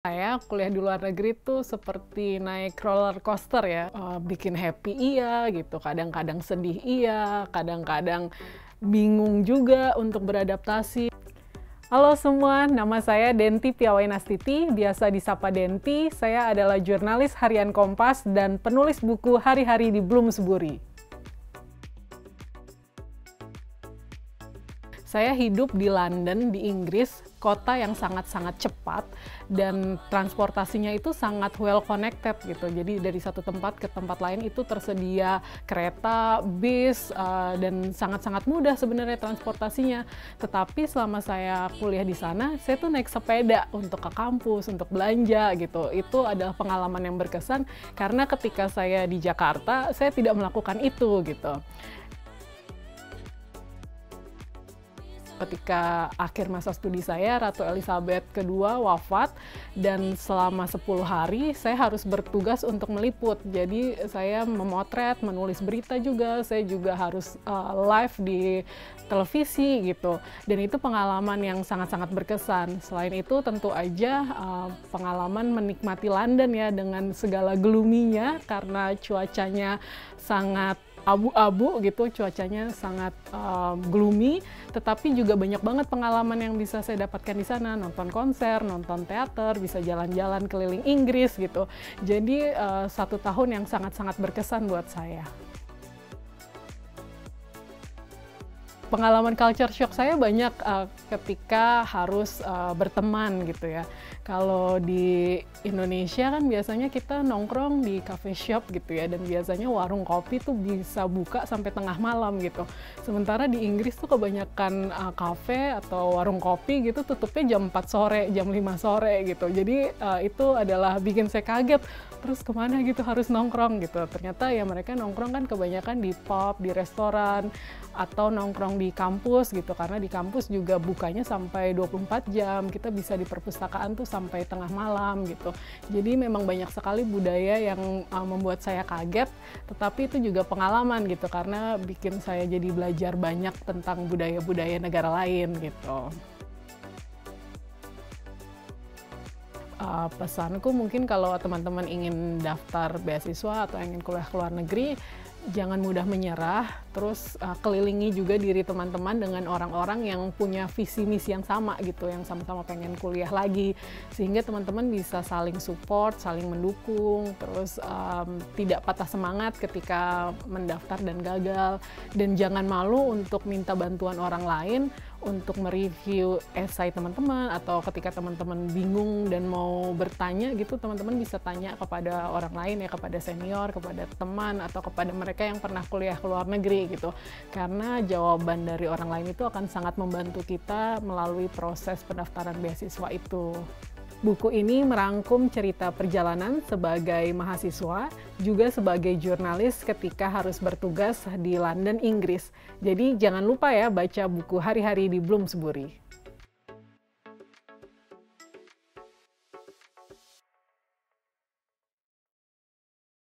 Saya kuliah di luar negeri tuh seperti naik roller coaster ya, bikin happy iya gitu, kadang-kadang sedih iya, kadang-kadang bingung juga untuk beradaptasi. Halo semua, nama saya Denti Piawainastiti, biasa disapa Denti. Saya adalah jurnalis harian Kompas dan penulis buku Hari-Hari di Bloomsbury. Saya hidup di London, di Inggris, kota yang sangat-sangat cepat dan transportasinya itu sangat well connected gitu. Jadi dari satu tempat ke tempat lain itu tersedia kereta, bis, dan sangat-sangat mudah sebenarnya transportasinya. Tetapi selama saya kuliah di sana, saya tuh naik sepeda untuk ke kampus, untuk belanja gitu. Itu adalah pengalaman yang berkesan karena ketika saya di Jakarta, saya tidak melakukan itu gitu. Ketika akhir masa studi saya, Ratu Elizabeth II wafat dan selama 10 hari saya harus bertugas untuk meliput. Jadi saya memotret, menulis berita juga, saya juga harus live di televisi gitu. Dan itu pengalaman yang sangat-sangat berkesan. Selain itu tentu aja pengalaman menikmati London ya dengan segala gloomy-nya karena cuacanya sangat abu-abu gitu, cuacanya sangat gloomy, tetapi juga banyak banget pengalaman yang bisa saya dapatkan di sana, nonton konser, nonton teater, bisa jalan-jalan keliling Inggris gitu. Jadi 1 tahun yang sangat-sangat berkesan buat saya. Pengalaman culture shock saya banyak ketika harus berteman gitu ya. Kalau di Indonesia kan biasanya kita nongkrong di cafe shop gitu ya, dan biasanya warung kopi tuh bisa buka sampai tengah malam gitu. Sementara di Inggris tuh kebanyakan cafe atau warung kopi gitu tutupnya jam 4 sore, jam 5 sore gitu. Jadi itu adalah bikin saya kaget, terus kemana gitu harus nongkrong gitu. Ternyata ya mereka nongkrong kan kebanyakan di pub, di restoran, atau nongkrong di kampus gitu, karena di kampus juga bukanya sampai 24 jam, kita bisa di perpustakaan tuh sampai tengah malam gitu. Jadi memang banyak sekali budaya yang membuat saya kaget, tetapi itu juga pengalaman gitu, karena bikin saya jadi belajar banyak tentang budaya-budaya negara lain gitu. Pesanku mungkin kalau teman-teman ingin daftar beasiswa atau ingin kuliah ke luar negeri, jangan mudah menyerah, terus kelilingi juga diri teman-teman dengan orang-orang yang punya visi misi yang sama gitu, yang sama-sama pengen kuliah lagi, sehingga teman-teman bisa saling support, saling mendukung, terus tidak patah semangat ketika mendaftar dan gagal, dan jangan malu untuk minta bantuan orang lain untuk mereview esai teman-teman, atau ketika teman-teman bingung dan mau bertanya gitu, teman-teman bisa tanya kepada orang lain ya, kepada senior, kepada teman, atau kepada mereka yang pernah kuliah ke luar negeri gitu. Karena jawaban dari orang lain itu akan sangat membantu kita melalui proses pendaftaran beasiswa itu. Buku ini merangkum cerita perjalanan sebagai mahasiswa, juga sebagai jurnalis ketika harus bertugas di London, Inggris. Jadi jangan lupa ya baca buku Hari-Hari di Bloomsbury.